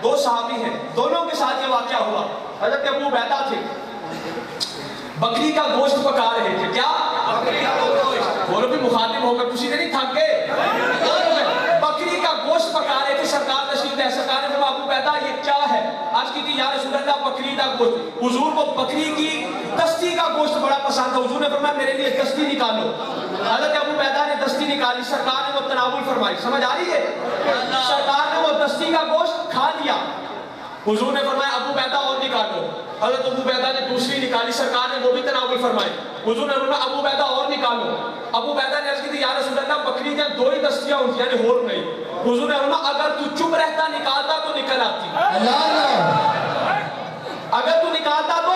دو صحابی ہیں، دونوں کے ساتھ یہ واقعہ ہوا. حضرت ابو عبیدہ تھے، بکری کا گوشت پکا رہے تھے. کیا؟ بکری کا گوشت. بولو بھی مخاطب ہو کر کسی نے نہیں تھک گئے. بکری کا گوشت پکا رہے تھے. سرکار تشریف لائے. سرکار نے فرمایا ابو عبیدہ یہ کیا ہے؟ آج کی تھی یا رسول اللہ بکری کا گوشت. حضور کو بکری کی دستی کا گوشت بڑا پسند تھا. حضور نے فرمایا میرے لیے دستی نکالو. حضرت ابو عبیدہ نے دستی نکالی. سرکار نے وہ تناول فرمائی. سمجھ آ رہی ہے؟ سرکار نے وہ دستی کا گوشت کھا لیا. حضور نے فرمایا ابو عبیدہ اور نکالو. حضرت ابو عبیدہ نے دوسری نکالی. سرکار نے وہ بھی تناول فرمائی. حضور نے فرمایا ابو عبیدہ اور نکالو. ابو عبیدہ نے عرض کی تھی یا رسول اللہ بکری کے دو ہی دستیاں ہوتی ہیں یعنی اور نہیں. حضور نے فرمایا اگر تو چپ رہتا نکالتا تو نکل آتی. اگر تو نکالتا تو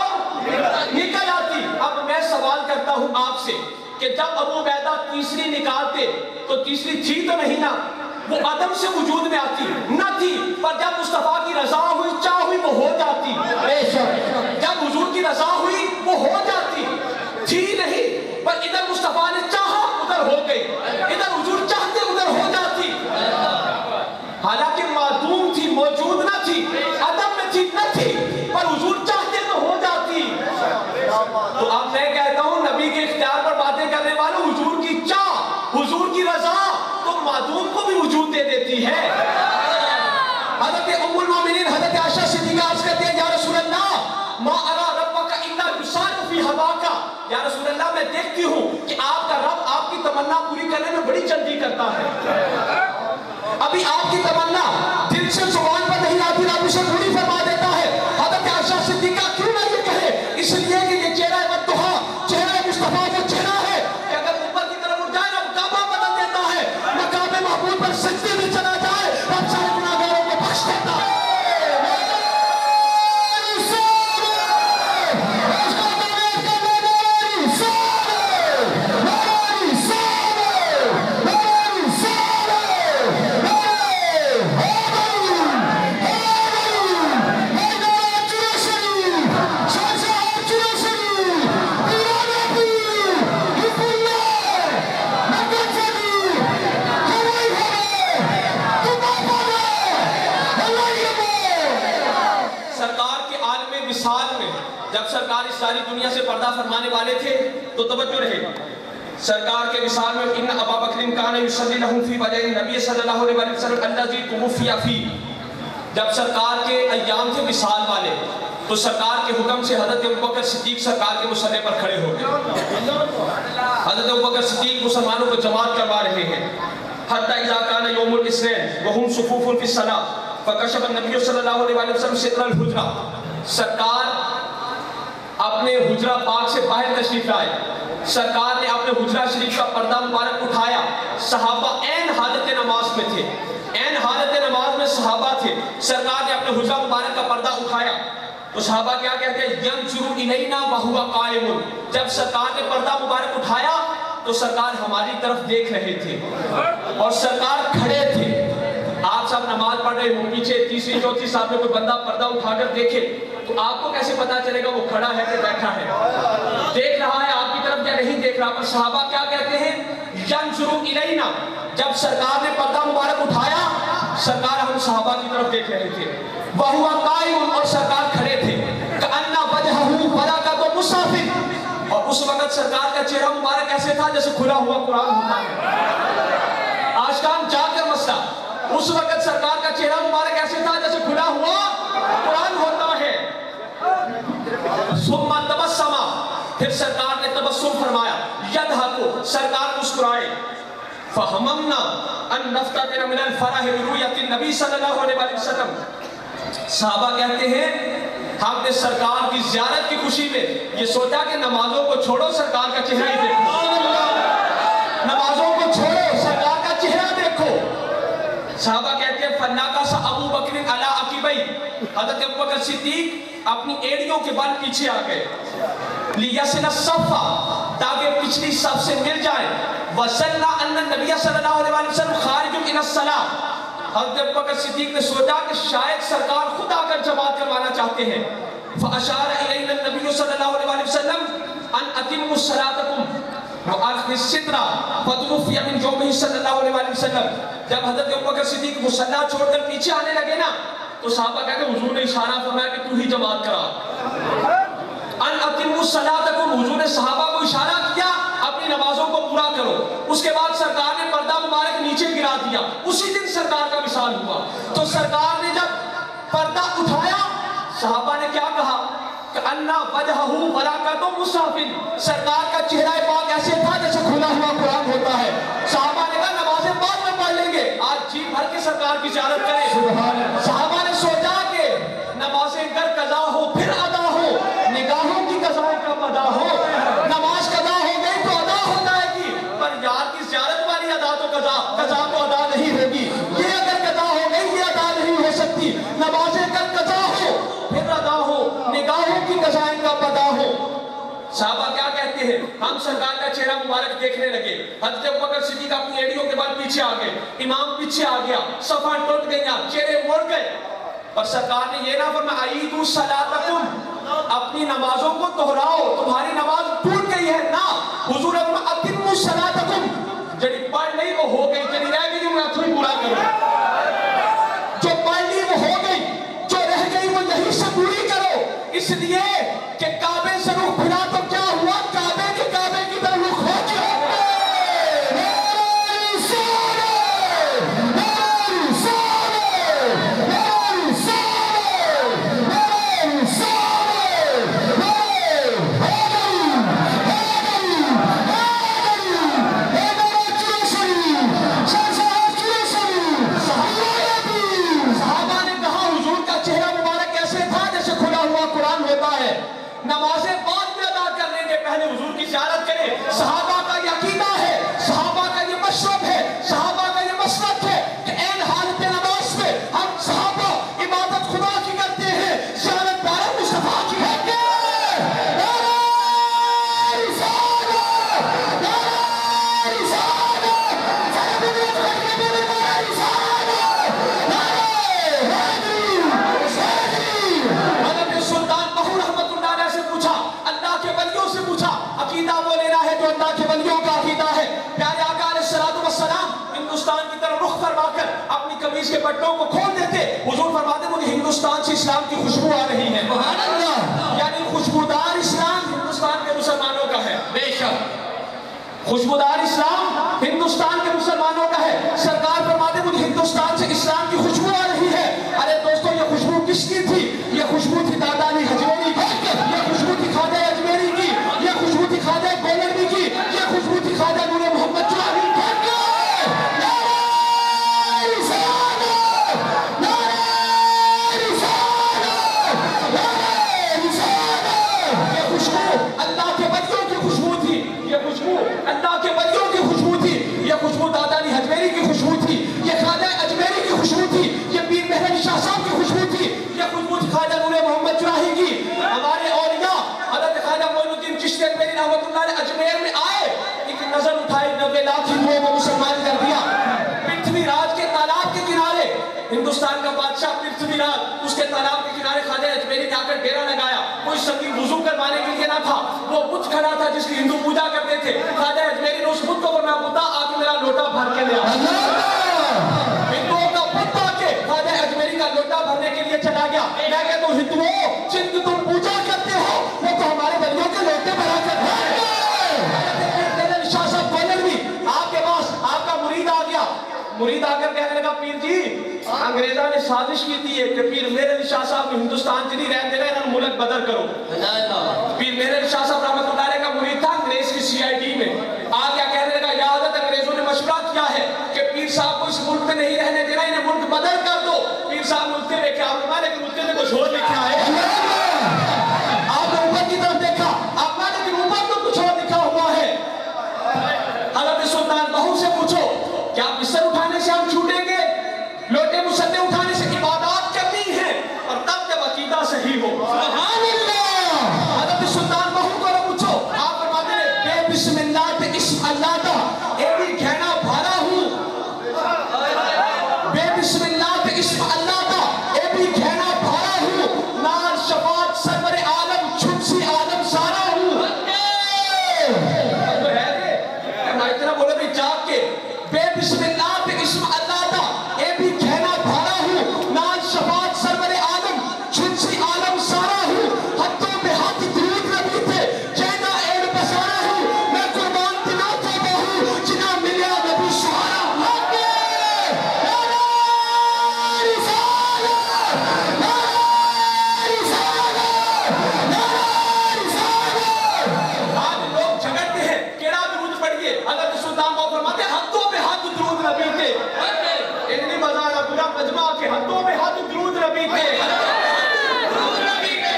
نکل آتی. اب میں سوال کرتا ہوں آپ سے کہ جب ابو عبیدہ تیسری نکالتے تو تیسری تھی تو نہیں نا؟ وہ عدم سے وجود میں آتی نہ تھی، پر جب مصطفیٰ کی رضا ہوئی چاہ ہوئی وہ ہو جاتی. جب حضور کی رضا ہوئی وہ ہو جاتی. تھی نہیں پر ادھر مصطفیٰ نے چاہا ادھر ہو گئی، ادھر حضور چاہتے ادھر ہو جاتی. حالانکہ معدوم تھی، موجود نہ تھی، عدم میں تھی نہ تھی، پر حضور چاہتے تو ہو جاتی. تو اب میں کہتا ہوں نبی کے اختیار پر باتیں کرنے والوں، حضور کی چاہ، حضور کی رضا تو معدوم کو بھی وجود دے دیتی ہے. حضرت ام المومنین حضرت عائشہ صدیقہ عرض کرتی ہے یا رسول اللہ ما ارا ربک الا یسارع فی ہواک. یا رسول اللہ میں دیکھتی ہوں کہ آپ کا رب آپ کی تمنا پوری کرنے میں بڑی جلدی کرتا ہے. ابھی آپ کی تمنا دل سے زبان پر نہیں آتی، رب اسے پوری فرما دیتا ہے. حضرت عائشہ صدیقہ کیوں نہ یہ کہے؟ اس لیے کہ یہ چہرہ مدحہ، چہرہ مصطفیٰ وہ چہرہ ہے کہ اگر اوپر کی طرف اٹھ جائے نا کعبہ بدل دیتا ہے. مقام محمود پر سجدے میں چلا جائے رب سارے گناہگاروں کو بخش دیتا ہے. جب سرکار اس ساری دنیا سے پردہ فرمانے والے تھے تو توجہ رہے. سرکار کے وصال میں ان ابا بکر کان یصلی لهم فی وجہ نبی صلی اللہ علیہ وسلم الذی توفی فیہ. جب سرکار کے ایام تھے وصال والے تو سرکار کے حکم سے حضرت ابوبکر صدیق سرکار کے مصلی پر کھڑے ہو گئے. حضرت ابوبکر صدیق مسلمانوں کو جماعت کروا رہے ہیں. حتی اذا کان یوم الاثنین وهم صفوف فی الصلاۃ فکشف النبی صلی اللہ علیہ وسلم ستر الحجرہ. سرکار اپنے حجرہ پاک سے باہر تشریف لائے. سرکار نے اپنے حجرہ شریف کا پردہ مبارک اٹھایا. صحابہ عین حالت نماز میں تھے، عین حالت نماز میں صحابہ تھے. سرکار نے اپنے حجرہ مبارک کا پردہ اٹھایا تو صحابہ کیا کہتے ہیں ینظر الینا وہو قائم. جب سرکار نے پردہ مبارک اٹھایا تو سرکار ہماری طرف دیکھ رہے تھے اور سرکار کھڑے تھے. آپ سب نماز پڑھ رہے ہو، پیچھے تیسری چوتھی صاحب میں کوئی بندہ پردہ اٹھا کر دیکھے تو آپ کو کیسے پتا چلے گا وہ کھڑا ہے کہ بیٹھا ہے؟ دیکھ رہا ہے آپ کی طرف یا نہیں دیکھ رہا؟ پر صحابہ کیا کہتے ہیں ینظر الینا. جب سرکار نے پردہ مبارک اٹھایا سرکار ہم صحابہ کی طرف دیکھ رہے تھے. وہو قائم اور سرکار کھڑے تھے. کأن وجہہ برکۃ مصحف. اور اس وقت سرکار کا چہرہ مبارک ایسے تھا جیسے کھلا ہوا قرآن ہوتا ہے. آج کام جا کر مسئلہ، اس وقت سرکار کا چہرہ مبارک ایسے تھا جیسے کھلا ہوا قرآن ہوتا ہے. ثم تبسم، پھر سرکار نے تبسم فرمایا. یضحک، سرکار مسکرائے. فہممنا ان نفتتن من الفرح برؤیت النبی صلی اللہ علیہ وسلم. صحابہ کہتے ہیں ہم نے سرکار کی زیارت کی خوشی میں یہ سوچا کہ نمازوں کو چھوڑو سرکار کا چہرہ ہی دیکھو. نمازوں کو چھوڑو سرکار کا چہرہ دیکھو. صحابہ کہتے ہیں فناکس ابو بکر علی عقبیہ. حضرت ابوبکر صدیق اپنی ایڑیوں کے بال پیچھے آ گئے. لیصل الصف، تاکہ پچھلی صف سے مل جائے. وظن ان النبی صلی اللہ علیہ وسلم خارج الی الصلاۃ. حضرت ابوبکر صدیق نے سوچا کہ شاید سرکار خود آ کر جماعت کروانا چاہتے ہیں. فاشار الینا النبی صلی اللہ علیہ وسلم ان اتموا صلاتکم وارخوا الستر فتوفی من یومہ صلی اللہ علیہ وسلم. جب حضرت ابوبکر صدیق مصلی چھوڑ کر پیچھے آنے لگے نا تو صحابہ کہتے ہیں حضور نے اشارہ فرمایا کہ تو ہی جماعت کرا. ان اتموا الصلاۃ، حضور نے صحابہ کو اشارہ کیا اپنی نمازوں کو پورا کرو. اس کے بعد سرکار نے پردہ مبارک نیچے گرا دیا. اسی دن سرکار کا وصال ہوا. تو سرکار نے جب پردہ اٹھایا صحابہ نے کیا کہا کہ انا وجہہ براکۃ مصحف، سرکار کا چہرہ پاک ایسے تھا جیسے کھلا ہوا قرآن ہوتا ہے. صحابہ نے کہا نمازیں بعد میں پڑھ لیں گے، آج جی بھر کے سرکار کی زیارت کریں. صحابہ نے سوچا کہ نمازیں گر قضا ہو پھر ادا ہو، نگاہوں کی قضا کب ادا ہو. نماز قضا ہو گئی تو ادا ہو جائے گی، پر یار کی زیارت والی ادا تو قضا تو ادا نہیں ہوگی. یہ اگر قضا ہو گئی یہ ادا نہیں ہو سکتی. نمازیں گر قضا ہو پھر ادا ہو، نگاہوں کی قضائیں کب ادا ہو. صحابہ کیا کہتے ہیں؟ ہم سرکار کا چہرہ مبارک دیکھنے لگے. حضرت ابوبکر صدیق اپنی ایڑیوں کے بعد پیچھے آ گئے، امام پیچھے آ گیا، صفاں ٹوٹ گئیاں، چہرے مڑ گئے. اور سرکار نے یہ نہ فرمایا عیدوا صلاتکم، اپنی نمازوں کو دہراؤ، تمہاری نماز ٹوٹ گئی ہے. نہ، حضور نے فرمایا اتموا صلاتکم، جڑی پڑھ نہیں وہ ہو گئی، جڑی رہ گئی میں تھوڑی پورا کروں. جو پڑھ لی وہ ہو گئی، جو رہ گئی وہ یہیں سے پوری کرو. اس لیے کہ کعبے سے رخ پھرا تو کیا ہوا، کعبے کی طرف رخ ہو چکے. نمازیں بعد میں ادا کر لیں گے، پہلے حضور کی زیارت کریں. صحابہ کا یہ عقیدہ ہے، صحابہ کا یہ مشرب ہے، صحابہ کا یہ مسلک ہے کہ این حالت نماز میں ہم صحابہ عبادت خدا کی کرتے ہیں، زیارت پیارے مصطفیٰ کی ہے. عقیدہ وہ لینا ہے جو اللہ کے ولیوں کا عقیدہ ہے. پیارے آقا علیہ الصلوۃ والسلام ہندوستان کی طرف رخ فرما کر اپنی قمیص کے بٹنوں کو کھول دیتے. حضور فرماتے مجھے ہندوستان سے اسلام کی خوشبو آ رہی ہے. سبحان اللہ، یعنی خوشبودار اسلام ہندوستان کے مسلمانوں کا ہے. بے شک خوشبودار اسلام ہندوستان کے مسلمانوں کا ہے. سرکار فرماتے مجھے ہندوستان سے اسلام کی خوشبو آ رہی ہے. ارے دوستو یہ خوشبو کس کی تھی؟ یہ خوشبو تھی دادا علی حجویری کی، یہ خوشبو تھی خواجہ اجمیری کی، یہ خوشبو تھی خواجہ گولڑوی کی، یہ خوشبو تھی خواجہ نور محمد جلالی کی. اللہ کے ولیوں کی خوشبو تھی. یہ خوشبو دادا علی حجویری کی خوشبو تھی، یہ خواجہ اجمیری کی خوشبو تھی، یہ پیر مہر شاہ صاحب کی خوشبو تھی، یہ خوشبو تھی خواجہ نور محمد جلالی کی. ہمارے اولیاء حضرت خواجہ معین الدین چشتی اجمیری رحمۃ اللہ علیہ اجمیر میں آئے، ایک نظر اٹھائی، 90 لاکھ ہندوؤں کو مسلمان کر دیا. پرتھوی راج کے تالاب کے کنارے ہندوستان کا بادشاہ پرتھوی راج، اس کے تالاب کے کنارے خواجہ اجمیری نے آ کر ڈیرا لگایا. کوئی سنگی وضو کروانے کے لیے نہ تھا، وہ بت کھڑا تھا جس کی ہندو پوجا کرتے تھے. خواجہ اجمیری نے اس بت کو فرمایا بتا آ کے میرا لوٹا بھر کے لے آ. ہندوؤں کا بت آ کے خواجہ اجمیری کا لوٹا بھرنے کے لیے چلا گیا. میں کہتا ہوں ہندوؤں جن کی تم پوجا کرتے ہو وہ تو ہمارے ولیوں کے لوٹے بھرا کر شاہ صاحب گولڑوی آپ کے پاس آپ کا مرید آ گیا. مرید آ کر کہنے لگا پیر جی انگریزاں نے سازش کی تھی کہ پیر مہر علی شاہ صاحب ہندوستان سے نہیں رہنے دے رہے، انہوں نے ملک بدر کرو. پیر مہر علی شاہ صاحب رحمۃ اللہ علیہ کا مرید تھا انگریز کی سی آئی ڈی میں. آ گیا کہنے لگا یا حضرت انگریزوں نے مشورہ کیا ہے کہ پیر صاحب کو اس ملک میں نہیں رہنے دینا، انہیں ملک بدر کر دو. پیر صاحب نے اٹھتے دیکھا آپ نے لیکن اٹھتے نے کچھ اور لکھا ہے. آپ نے اوپر کی طرف دیکھا آپ نے لیکن اوپر تو کچھ اور لکھا ہوا ہے. حضرت سلطان بہو سے پوچھو کیا بستر اٹھانے سے ہم چھوٹیں گے؟ لوٹے مسلح اٹھانے سے عبادات کرنی ہے اور تب جب عقیدہ صحیح ہو. سبحان اللہ. حضرت سلطان بہو کو پوچھو آپ فرماتے ہیں بے بسم اللہ تے اسم اللہ دا اے بھی گھنا بھرا ہوں. بے بسم اللہ تے اسم اللہ دا اے بھی گھنا بھرا ہوں. نال شفاعت سرور عالم چھپسی عالم سارا ہوں. اتنا بولے بھی جاگ کے بے بسم اللہ تے نبی کے اتنی بازار پورا مجمع کے ہاتھوں میں ہاتھ درود نبی کے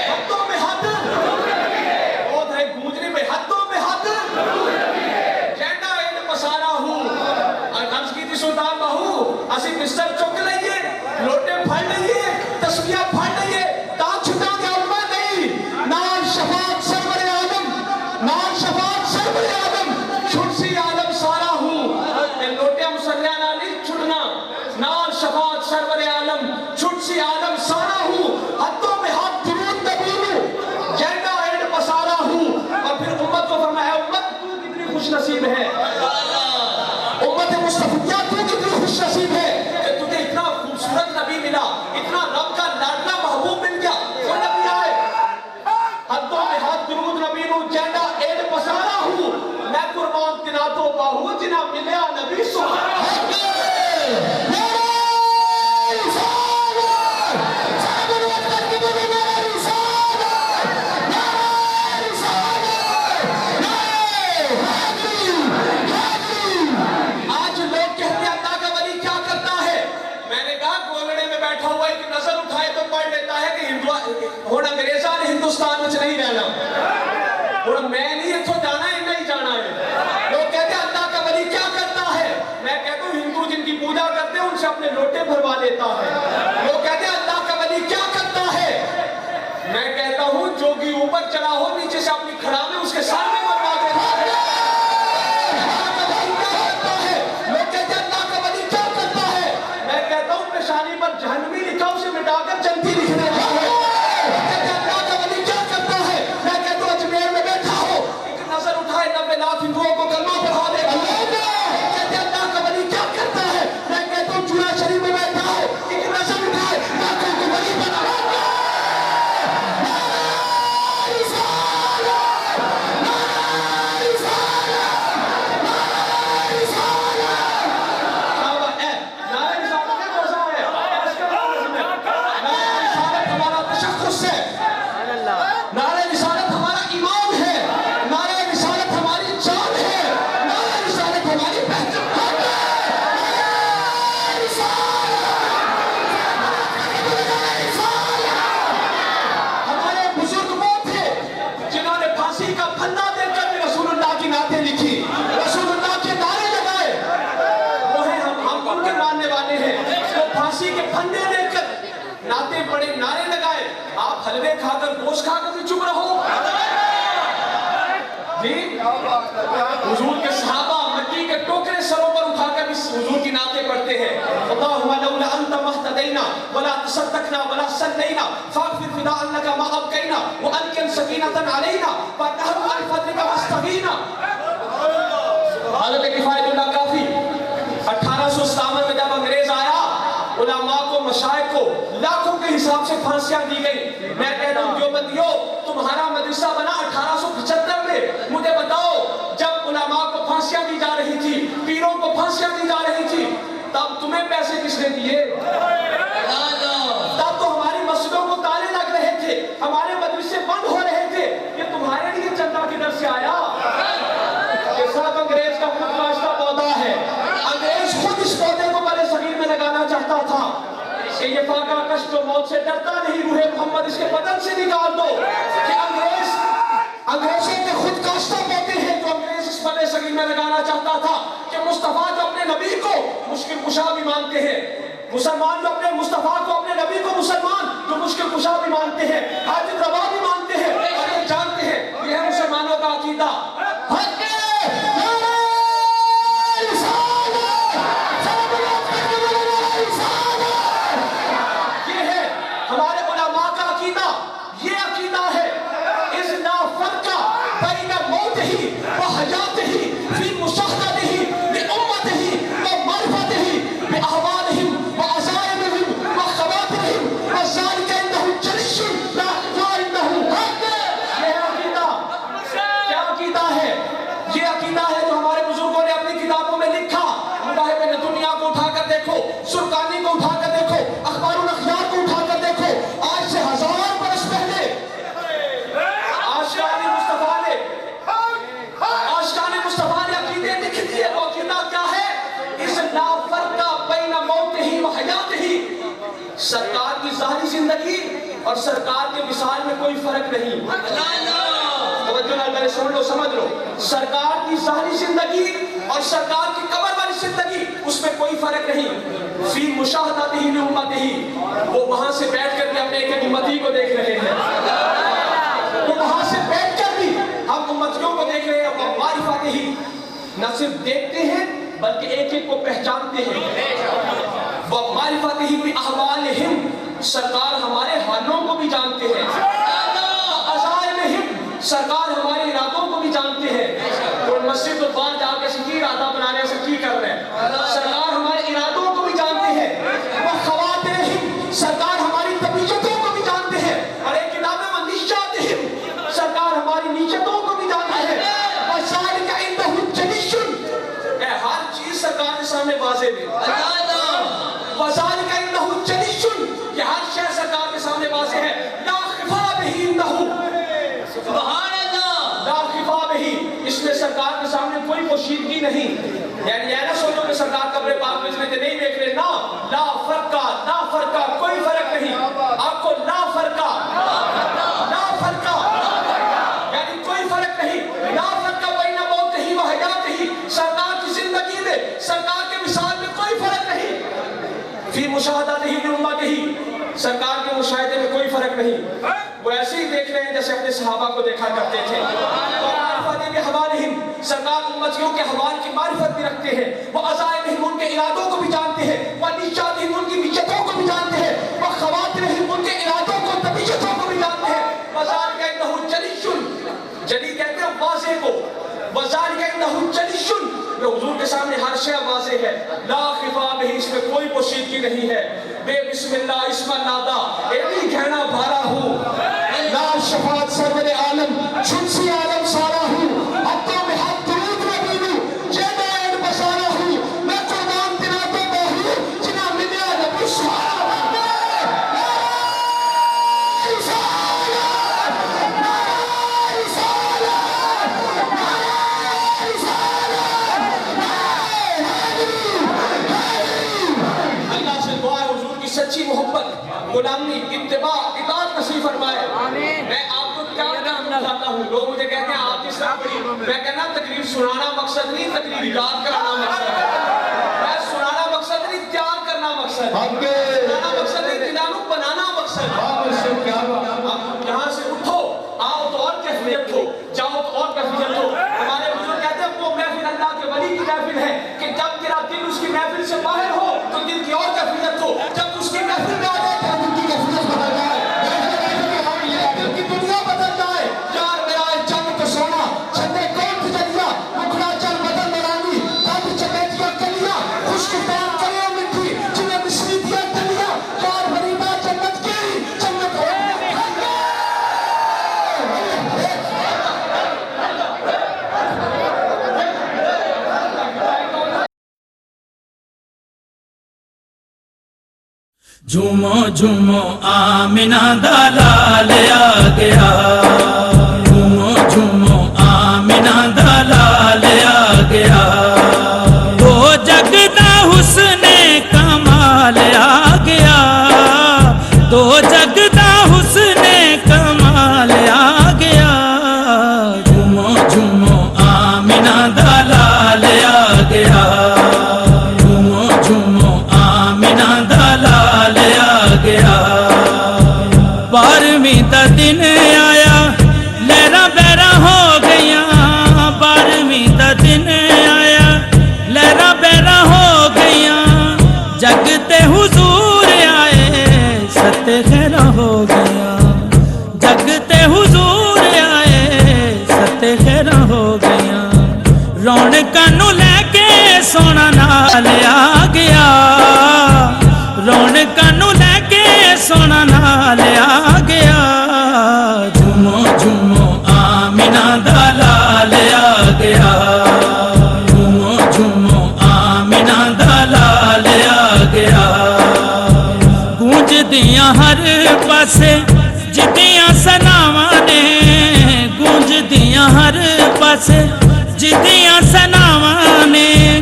ہاتھوں میں ہاتھ بہت ہے گونجنے میں ہاتھوں میں ہاتھ جینڈا اینڈ پسارا ہوں عرض کی تھی سلطان بہو اسی بستر چک لئیے لوٹے پھڑ لئیے تسبیح پھڑ لئیے تاں چھٹا کے امت نہیں نال شفاعت سرور آدم نال شفاعت سرور آدم چھڑسی عالم سارا ہوں لوٹے مسلیانہ نہیں چھڑنا نال شفاعت سرور عالم چھڑسی عالم سارا ہوں ہاتھوں میں ہاتھ درود نبی ہوں جینڈا اینڈ پسارا ہوں اور پھر امت کو فرمایا امت تو کتنی خوش نصیب ہے امت مصطفیٰ تو کتنی خوش نصیب ہے کہ تجھے اتنا خوبصورت نبی ملا اتنا رب کا لاڈلا محبوب مل گیا وہ نبی آئے ہاتھوں میں ہاتھ درود نبی نو جینڈا اینڈ پسارا ہوں میں قربان تنا تو باہو جنا ملیا نبی سبحانہ اور انگریزان ہندوستان میں نہیں رہنا اور میں نہیں اتھو جانا ہے نہیں جانا ہے لوگ کہتے ہیں اللہ کا ولی کیا کرتا ہے میں کہتا ہوں ہندو جن کی پوجا کرتے ہیں ان سے اپنے لوٹے بھروا لیتا ہے لوگ کہتے ہیں اللہ کا ولی کیا کرتا ہے میں کہتا ہوں جو بھی اوپر چڑھا ہو نیچے سے اپنی کھڑا میں اس کے سامنے بھروا دیتا ہے لوگ کہتے ہیں اللہ کا ولی کیا کرتا ہے میں کہتا ہوں پیشانی پر جہنمی لکھا اسے مٹا کر جنتی لکھ دیتا ہے ہندوؤں کو کلمہ پڑھا دے کہتے ہیں اللہ کا ولی کیا کرتا ہے میں کہتا ہوں چورا شریف میں بیٹھا ہو ایک نظر اٹھائے لاکھوں کو ولی بنا ناتے پڑے نعرے لگائے آپ حلوے کھا کر گوشت کھا کر بھی چپ رہو جی حضور کے صحابہ مٹی کے ٹوکرے سروں پر اٹھا کر اس حضور کی نعتیں پڑھتے ہیں اللہم لولا انت مہتدینا ولا تصدقنا ولا صلینا فاغفر فداء لك ما ابقینا وانکن سکینة علینا فاتحر عن فضلك واستغینا حضرت کفایت اللہ کافی 1857 میں جب انگریز آیا علماء کو مشائخ کو لاکھوں کے حساب سے پھانسیاں دی گئی میں کہتا ہوں دیوبندیوں تمہارا مدرسہ بنا 1875 میں مجھے بتاؤ جب علماء کو پھانسیاں دی جا رہی تھی پیروں کو پھانسیاں دی جا رہی تھی تب تمہیں پیسے کس نے دیے تب تو ہماری مسجدوں کو تالے لگ رہے تھے ہمارے مدرسے بند ہو رہے تھے یہ تمہارے لیے چندہ کدھر سے آیا یہ سب انگریز کا خود کاشتہ پودا ہے انگریز خود اس پودے کو بڑے صغیر میں لگانا چاہتا تھا کہ یہ فاقہ کش جو موت سے ڈرتا نہیں روح محمد اس کے بدن سے نکال دو کہ انگریزوں کے خود کاشتہ پودے ہیں جو انگریز اس بڑے صغیر میں لگانا چاہتا تھا کہ مصطفیٰ جو اپنے نبی کو مشکل کشا بھی مانتے ہیں مسلمان جو اپنے مصطفیٰ کو اپنے نبی کو مسلمان جو مشکل کشا بھی مانتے ہیں حاجت روا بھی مانتے ہیں اور یہ جانتے ہیں یہ ہے مسلمانوں کا عقیدہ زندگی اور سرکار کے وصال میں کوئی فرق نہیں. توجہ نال پہلے سن لو, سمجھ لو. سرکار کی ظاہری زندگی اور سرکار کی قبر والی زندگی اس میں کوئی فرق نہیں. فی مشاہدتہ لامتہ, وہ وہاں سے بیٹھ کر کے اپنے ایک امتی کو دیکھ رہے ہیں. وہ وہاں سے بیٹھ کر بھی ہم امتیوں کو دیکھ رہے ہیں. وہ معرفت ہی نہ صرف دیکھتے ہیں بلکہ ایک ایک کو پہچانتے ہیں. وہ معرفت ہی بھی احوالہم, سرکار ہمارے حالوں کو بھی جانتے ہیں. عزائمہم, سرکار ہمارے ارادوں کو بھی جانتے ہیں. تو مسجد تو باہر جا کے سکی ارادہ بنانے سے کی کر رہے ہیں. سرکار ہمارے ارادوں کو بھی جانتے ہیں. وہ خواترہم, سرکار ہماری طبیعتوں کو بھی جانتے ہیں. اور ایک کتاب میں نیچاتہم, سرکار ہماری نیچتوں کو بھی جانتے ہیں. وذالک عندہ جلیش, ہر چیز سرکار کے سامنے واضح ہے. وذالک عندہ جلیش, یہ ہر شے سرکار کے سامنے واضح ہے. لا خفا بہ عندہ, سبحان اللہ, لا خفا بہ, اس میں سرکار کے سامنے کوئی پوشیدگی نہیں. یعنی یہ نہ سوچو کہ سرکار قبر پاک میں نہیں دیکھ رہے. نا, لا فرقہ, لا فرقہ, کوئی فرق نہیں. آپ کو لا فرقہ, لا فرقہ, یعنی کوئی فرق نہیں. لا فرقہ بین موتہ و حیاتہ, سرکار کی زندگی میں, سرکار کے وصال میں کوئی فرق نہیں. فی مشاہدتہ لامتہ, سرکار کے مشاہدے میں کوئی فرق نہیں. وہ ایسے ہی دیکھ رہے ہیں جیسے اپنے صحابہ کو دیکھا کرتے تھے. سرکار امتیوں کے حوال کی معرفت بھی رکھتے ہیں. وہ عزائمہم, ان کے ارادوں کو بھی جانتے ہیں. وہ نیچاتہم, ان کی نیچتوں کو بھی جانتے ہیں. وہ خواترہم, ان کے ارادوں کو, طبیعتوں کو بھی جانتے ہیں. وذالک عندہ جلیش, جلی کہتے ہیں واضح کو. وذالک عندہ جلیش, یہ حضور کے سامنے ہر شے واضح ہے. لا خفا بہ, اس میں کوئی پوشیدگی نہیں ہے. بے بسم اللہ اسم نادا, ایمی کہنا بھارا ہوں. لا شفاعت سرور عالم, شمسی عالم سارا ہوں. حتوں میں حد درود ربینو, جیدہ این بسارا ہوں. میں قربان تیرا تو بہو, جنا منیا نبو سارا ہوں. سچی محبت, غلامی, اتباع, اطاعت نصیب فرمائے. میں آپ کو کیا کہنا چاہتا ہوں, لوگ مجھے کہتے ہیں آپ جس طرح پڑھی, میں کہنا تقریر سنانا مقصد نہیں, تقریر یاد کرانا مقصد ہے. میں سنانا مقصد نہیں, تیار کرنا مقصد ہے. سنانا مقصد نہیں, دلانوں بنانا مقصد ہے. آپ یہاں سے اٹھو, آؤ تو اور کیفیت ہو, جاؤ تو اور کیفیت ہو. ہمارے بزرگ کہتے ہیں وہ محفل اللہ کے ولی کی محفل ہے کہ جب تیرا دل اس کی محفل سے باہر ہو تو دل کی اور کیفیت ہو. جب اس کی محفل میں آ جائے تو دل کی کیفیت بدل جائے, دل کی دنیا بدل جائے. یار میرا جنگ تو سونا, چھتے کون تجلیا, مکھڑا چل بدل مرانی, تب چمیتیا کلیا, خشک پان کرے مٹھی, جنہیں مشری دیا تلیا. یار غریبہ جنت کی, جنت ہو. جھومو جھومو آمنہ دا لال آ گیا, جھومو جھومو آمنہ دا لال آ گیا. دو جگ دا حسن کمال آ گیا, دو جگ دا حسن کمال آ گیا. جھومو جھومو آمنہ دا لال آ گیا, جھومو جھومو آمنہ دا لال آ گیا. 12ویں دا دن آیا, لہرا بہرا ہو گیا. 12ویں دا دن آیا, لہرا بہرا ہو گیا. جگ تے حضور آئے, ست خیرا ہو گیا. جگ تے حضور آئے, ست خیرا ہو گیا. رونقاں نوں لے کے سونا نال آ گیا, رونقاں نوں لے کے سونا نال آ گیا. جھومو جھومو آمنہ دا لال آ گیا, جھومو جھومو آمنہ دا لال آ گیا. گونجدیاں ہر پاسے جدیاں سناواں نے, گونجدیاں ہر پاسے جدیاں سناواں نے.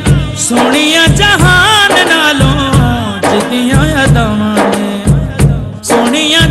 سونیاں جہان نالوں جدیاں یاداواں نے, سونیاں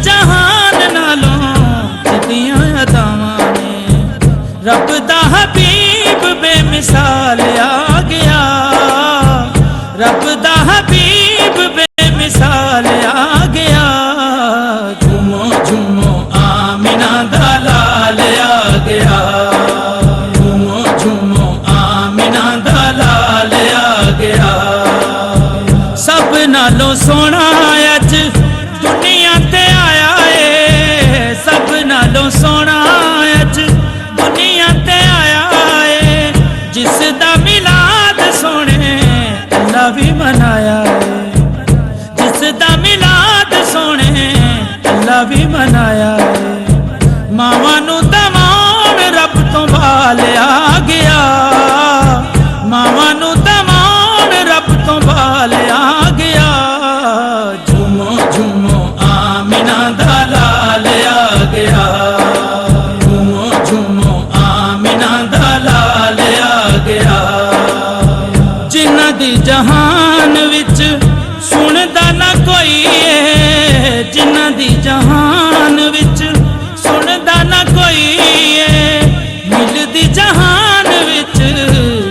ਜਹਾਨ ਵਿੱਚ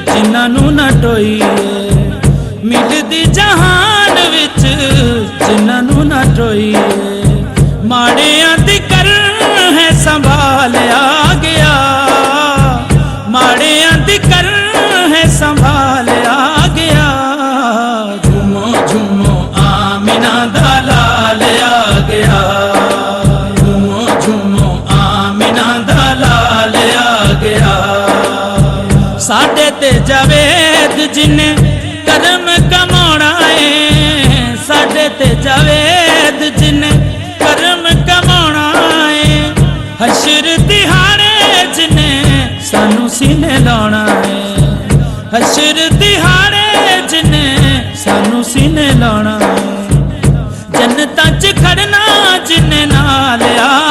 ਜਿਨ੍ਹਾਂ ਨੂੰ ਨਾ ਟੋਈਏ, ਮਿਟਦੀ ਜਹਾਨ ਵਿੱਚ ਜਿਨ੍ਹਾਂ ਨੂੰ ਨਾ ਟੋਈਏ। ਮਾੜਿਆਂ ਦੀ ਕਰਨ ਹੈ ਸੰਭਾਲਿਆ ਗਿਆ, ਮਾੜਿਆਂ ਦੀ ਕਰਨ ਹੈ ਸੰਭਾਲਿਆ ਗਿਆ। ਝੂਮੋ ਝੂਮੋ ਆਮਿਨਾ ਦਾ ਲਾਲ ਆ ਗਿਆ, ਝੂਮੋ ਝੂਮੋ ਆਮਿਨਾ ਦਾ ਲਾਲ ਆ ਗਿਆ। ਸਾਡੇ ਤੇ ਜਾਵੇਦ ਜਿਨੇ ਕਰਮ ਕਮਾਉਣਾ ਏ, ਸਾਡੇ ਤੇ ਜਾਵੇਦ ਜਿਨੇ ਕਰਮ ਕਮਾਉਣਾ ਏ। ਹਸ਼ਰ ਦਿਹਾੜੇ ਜਿਨੇ ਸਾਨੂੰ ਸੀਨੇ ਲਾਉਣਾ ਏ, ਹਸ਼ਰ ਦਿਹਾੜੇ ਜਿਨੇ ਸਾਨੂੰ ਸੀਨੇ ਲਾਉਣਾ ਏ। ਜੰਨਤਾਂ 'ਚ ਖੜਨਾ ਜਿਨੇ ਨਾਲ ਆ